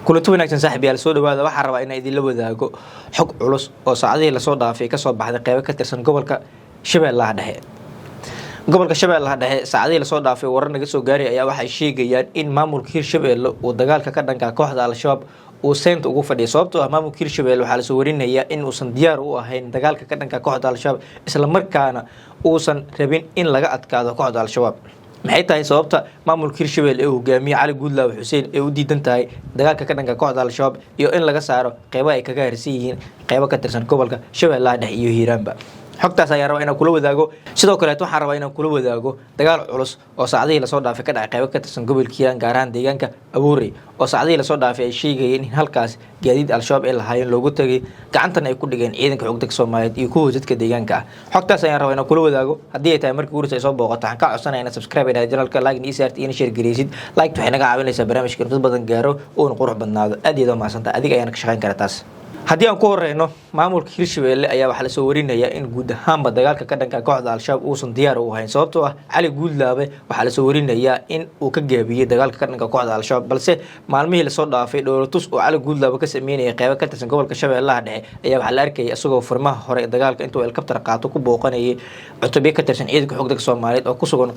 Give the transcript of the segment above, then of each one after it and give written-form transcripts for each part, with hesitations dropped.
kulanti wanaagsan saaxiibayaal soo dhawaada waxaan rabaa inaan idin la wadaago xog culus oo saacadihii lasoo dhaafay ka soo baxday qaybo ka tirsan gobolka Shabeellaha Dhexe. Gobolka Shabeellaha Dhexe saacadihii lasoo dhaafay warar naga soo gaaray ayaa waxay sheegayaan in maamulka Hirshabeelle uu dagaalka ka dhanka kooxda Al-Shabaab uu seynta ugu fadhiyo sababtoo ah maamulka Hirshabeelle waxaa la soo warinayaa in uusan diyaar u ahayn dagaalka ka dhanka kooxda Al-Shabaab isla markaana uusan rabin in laga adkaado kooxda Al-Shabaab. maxay tahay sababta maamulka Hirshabeelle ee hogaamiye Cali Guudlaawe Xuseen ee u diidan tahay dagaalka ka dhanka kooxda Al-Shabaab iyo in laga saaro qaybaha ay kaga harsan yihiin qaybo ka tirsan gobolka Shabeellaha Dhexe iyo Hiiraanba. xogtaas ayaan rabaa inaan kula wadaago sidoo kale waxaan rabaa inaan kula wadaago dagaal culus oo saacadihii lasoo dhaafay ka dhacay qaybo ka tirsan gobolka Hiiraan gaar ahaan deegaanka Abuurey oo saacadihii lasoo dhaafay ay sheegayeen in halkaas gaadiid Al-Shabaab ay lahaayeen loogu tagay gacantan ay ku dhigeen ciidanka xoogga Soomaaliyeed iyo kuwa dadka deegaanka ah. xogtaas ayaan rabaa inaan kula wadaago haddii ay tahay markii ugu horreysay soo booqato waxaan ka codsanayaa inaad subscribe inaad channelka like iyo share iyo share gareysid like waxay naga caawinaysaa barnaamijka dad badan gaaro oo qurux badnaado aad iyo mahadsantahay adiga ayaan ka shaqeyn karaa taas. haddii aan ku horeyno maamulka Hirshabeelle ayaa waxaa la soo warinayaa in guud ahaanba dagaalka ka dhanka kooxda Al-Shabaab uusan diyaar u ahayn sababtoo ah Cali Guudlaawe waxaa la soo warinayaa in uu ka gaabiyay dagaalka ka dhanka kooxda Al-Shabaab balse maalmihii lasoo dhaafay dhoolatus oo Cali Guudlaawe ka sameynayay qaybo ka tirsan gobolka Shabeellaha Dhexe ayaa waxaa la arkayay isagoo furmaha hore dagaalka intuu helicopter qaato ku booqanayay cutubyo ka tirsan ciidanka xoogga Soomaaliyeed oo ku sugan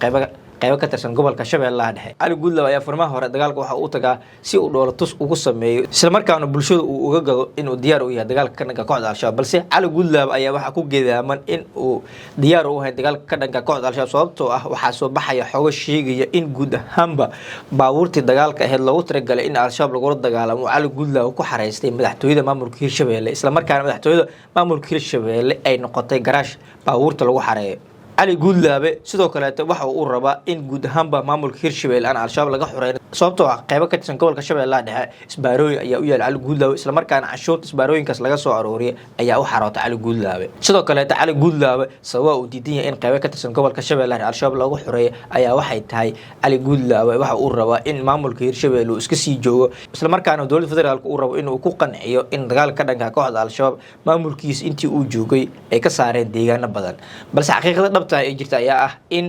qaybo ka tirsan gobolka Shabeellaha Dhexe. Cali Guudlaawe ayaa furmaha hore dagaalka waxa uu tagaa si uu dhoolatus ugu sameeyo isla markaana bulshada uu uga gado inuu diyaar u yahay dagaalka ka dhanka kooxda Al-Shabaab balse Cali Guudlaawe ayaa waxa ku geedaaman in uu diyaar u yahay dagaalka ka dhanka kooxda Al-Shabaab sababtoo ah waxaa soo baxaya xogo sheegaya in guud ahaanba baabuurtii dagaalka ahayd loogu talagalay in Al-Shabaab lagula dagaalamo Cali Guudlaawe ku xareystay madaxtooyada maamulka Hirshabeelle isla markaana madaxtooyada maamulka Hirshabeelle ay noqotay garaash baabuurta lagu xareeyo. Cali Guudlaawe sidoo kale waxa uu rabaa in guud ahaanba maamulka Hirshabeelle aan Al-Shabaab laga xureyn sababtoo ah qaybo ka tirsan gobolka Shabeellaha Dhexe isbaarooyin ayaa u yaal Cali Guudlaawe isla markaana canshuurta isbaarooyinkaas laga soo arooriyay ayaa u xarootay Cali Guudlaawe. sidoo kale Cali Guudlaawe sabab uu diidan yahay in qaybo ka tirsan gobolka Shabeellaha Dhexe Al-Shabaab lagu xureeyo ayaa waxay tahay Cali Guudlaawe waxa uu rabaa in maamulka Hirshabeelle uu iska sii joogo isla markaana dowladda federaalka uu rabo in uu ku qanciyo in dagaalka ka dhanka kooxda Al-Shabaab maamulkiisa intii uu joogay ay ka saareen deegaano badan balse xaqiiqada dhabta ah ee jirta ayaa ah in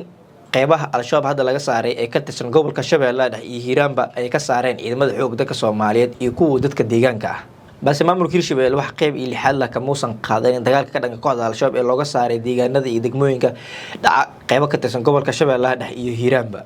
qaybaha Al-Shabaab hadda laga saaray ee ka tirsan gobolka Shabeellaha Dhexe iyo Hiiraanba ay ka saareen ciidamada xoogga dalka Soomaaliyeed iyo kuwa dadka deegaanka ah balse maamulka Hirshabeelle wax qayb iyo lixaad la kamuusan qaadan dagaalka ka dhanka kooxda Al-Shabaab ee looga saaray deegaanada iyo degmooyinka dhaca qaybo ka tirsan gobolka Shabeellaha Dhexe iyo Hiiraanba.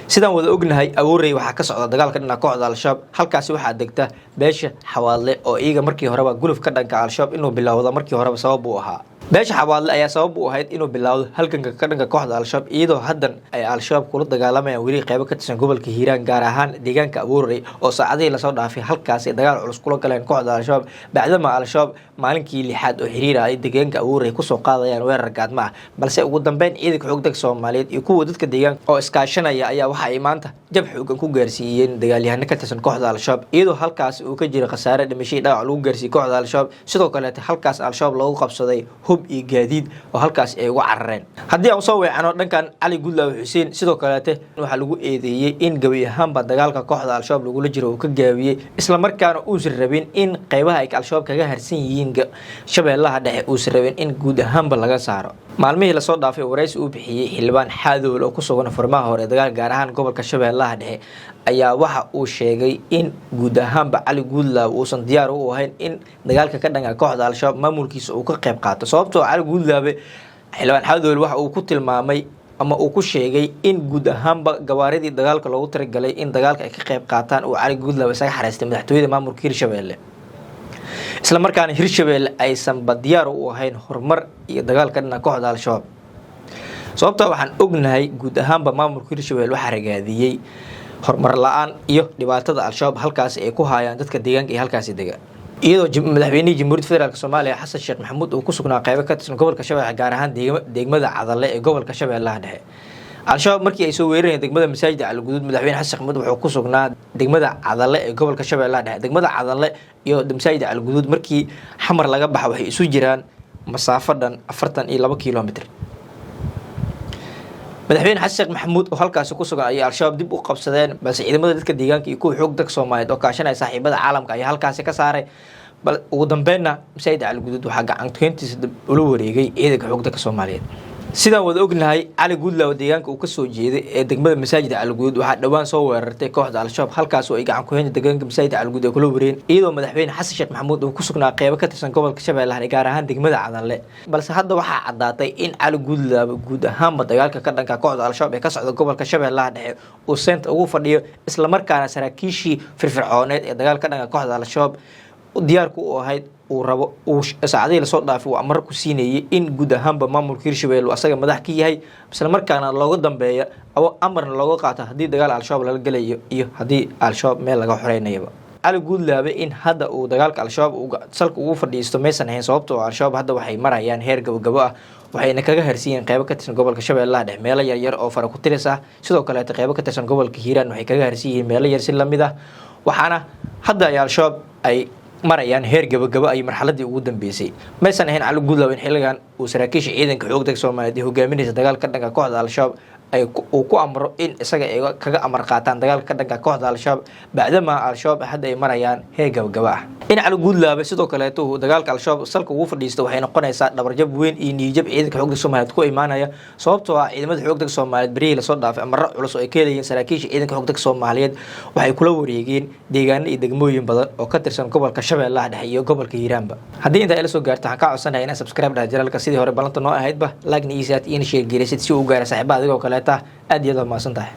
sidaan wada ognahay Abuurey waxaa ka socda dagaalka dhanka kooxda Al-Shabaab halkaasi waxaa degta beesha Xawaadle oo iyaga markii horeba guluf ka dhanka Al-Shabaab inuu bilowdo markii horeba sabab u ahaa. beesha Xawaadle ayaa sabab u ahayd inuu bilowdo halganka ka dhanka kooxda Al-Shabaab iyadoo haddan ay Al-Shabaab kula dagaalamayaan weli qaybo ka tirsan gobolka Hiiraan gaar ahaan deegaanka Abuurey oo saacadihii lasoo dhaafay halkaas ay dagaal culus kula galeen kooxda Al-Shabaab bacdama Al-Shabaab maalinkii lixaad oo xiriir ah ay deegaanka Abuurey ku soo qaadayaan weerar gaadma ah balse ugu dambeyn ciidanka xoogga Soomaaliyeed iyo kuwa dadka deegaanka oo iskaashanaya ayaa waxa ay maanta jab xoogan ku gaarsiiyeen dagaalyahano ka tirsan kooxda Al-Shabaab iyadoo halkaas uu ka jiro khasaare dhimasho dhaawac lagu gaarsiiyay kooxda Al-Shabaab sidoo kale halkaas Al-Shabaab lagu qabsaday hub iyo gaadiid oo halkaas ay uga carareen. haddii aan soo weecano dhankan Cali Guudlaawe Xuseen sidoo kale waxa lagu eedeeyay in gabi ahaanba dagaalka kooxda Al-Shabaab lagula jiro uu ka gaabiyay isla markaana uusan rabin in qaybaha ay Al-Shabaab kaga harsan yihiin Shabeellaha Dhexe uusan rabin in guud ahaanba laga saaro. maalmihii lasoo dhaafay wareysi uu bixiyay xildhibaan Xaadool oo ku sugan furmaha hore dagaal gaar ahaan gobolka Shabeellaha Dhexe ayaa waxa uu sheegay in guud ahaanba Cali Guudlaawe uusan diyaar u ahayn in dagaalka ka dhanka kooxda Al-Shabaab maamulkiisa uu ka qayb qaato sababtoo Cali Guudlaawe xildhibaan Xaadool waxa uu ku tilmaamay ama uu ku sheegay in guud ahaanba gawaaridii dagaalka loogu talagalay in dagaalka ay ka qayb qaataan uu Cali Guudlaawe isaga xareystay madaxtooyada maamulka Hirshabeelle isla markaana Hirshabeelle aysan diyaar u ahayn horumar iyo dagaalka dhanka kooxda Al-Shabaab sababtoo waxaan ognahay guud ahaanba maamulka Hirshabeelle waxa ragaadiyay horumar la'aan iyo dhibaatada Al-Shabaab halkaas ay ku hayaan dadka deegaanka ee halkaas degan iyadoo madaxweynaha Jamhuuriyadda Federaalka Soomaaliya Xasan Sheekh Maxamuud uu ku sugnaa qaybo ka tirsan gobolka Shabeellaha gaar ahaan degmada Cadalle ee gobolka Shabeellaha Dhexe. Al-Shabaab markii ay soo weerareen degmada masaajidka Al-Guduud madaxweyne Xasan Sheekh Maxamuud wuxuu ku sugnaa degmada Cadalle ee gobolka Shabeellaha Dhexe. degmada Cadalle iyo masaajidka Al-Guduud markii xamar laga baxo waxay isu jiraan masaafo dhan 42 kiiloomitir. madaxweyne Xasan Sheekh Maxamuud oo halkaas ku sugan ay Al-Shabaab dib u qabsadeen balse ciidamada dadka deegaanka iyo kuwa xoog dalka Soomaaliyeed oo kaashanaya saaxiibada caalamka ayaa halkaas ka saaray ugu dambeynna masaajidka Al-Guduud waxaa gacan ku heyntiisa ula wareegay ciidanka xoog dalka Soomaaliyeed. sidaan wada ognahay cali guudlaawe deegaanka uu kasoo jeeday ee degmada masaajida calguud waxaa dhowaan soo weerartay kooxda al-shabaab halkaas oo ay gacan ku haynta deegaanka masaajida calguud ay kula wareen iyadoo madaxweyne xasan sheekh maxamuud uu ku sugnaa qeybo ka tirsan gobolka shabeellaha gaar ahaan degmada cadanle balse hadda waxaa caddaatay in cali guudlaawe guud ahaanba dagaalka ka dhanka kooxda al-shabaab ee ka socda gobolka shabeellaha dhexe uu seynta ugu fadhiyo islamarkaana saraakiishii firfircooneed ee dagaal ka dhanka kooxda al-shabaab diyaarku u ahayd uu rabo uu saacadihii lasoo dhaafay uu amar ku siinayay in guud ahaanba maamulka hirshabelle uu asaga madax ka yahay isla markaana looga dambeeya amarna looga qaato haddii dagaal al-shabaab lala gelayo iyo haddii al-shabaab meel laga xoreynayaba cali guudlaawe in hadda uu dagaalka al-shabaab salka ugu fadhiisto maysan ahayn sababtoo al-shabaab hadda waxay marayaan heer gabagabo ah waxayna kaga harsiiyeen qeybo ka tirsan gobolka shabeellaha dhexe meelo yaryar oo fara ku tiris ah sidoo kaleeta qeybo ka tirsan gobolka hiiraan waxay kaga harsiiyeen meelo yar si lamid ah waxaana hadda ay al-shabaab ay marayaan heer gabagabo ay marxaladii ugu dambeysay maysan ahayn cali guudlaawe in xilligan uu saraakiisha ciidanka xoogga dalka Soomaaliyeed ee hogaaminaysa dagaalka ka dhanka kooxda al-shabaab uu ku amro in isaga ay kaga amar qaataan dagaalka ka dhanka kooxda al-shabaab bacdama al-shabaab hadda ay marayaan heer gabagabo ah in cali guudlaawe sidoo kaleeto uu dagaalka al-shabaab salka ugu fadhiisto waxay noqonaysaa dhabarjab weyn iyo niyajab ciidanka xoogga Soomaaliyeed ku imaanaya sababtoo ah ciidamada xoogga dalka Soomaaliyeed berihii lasoo dhaafay amarro culus oo ay ka helayeen saraakiisha ciidanka xoogga dalka Soomaaliyeed waxay kula wareegeen deegaano iyo degmooyin badan oo ka tirsan gobolka shabeellaha dhexe iyo gobolka hiiraanba haddii inta ay la soo gaarto waxaan ka codsanahay inaad subscribe dhaha janaalka sidii hore balanta noo ahaydba like-na iyo share garaysid si uu u gaaro saaxiibada adigoo kaleeta aad iyo aad mahadsan tahay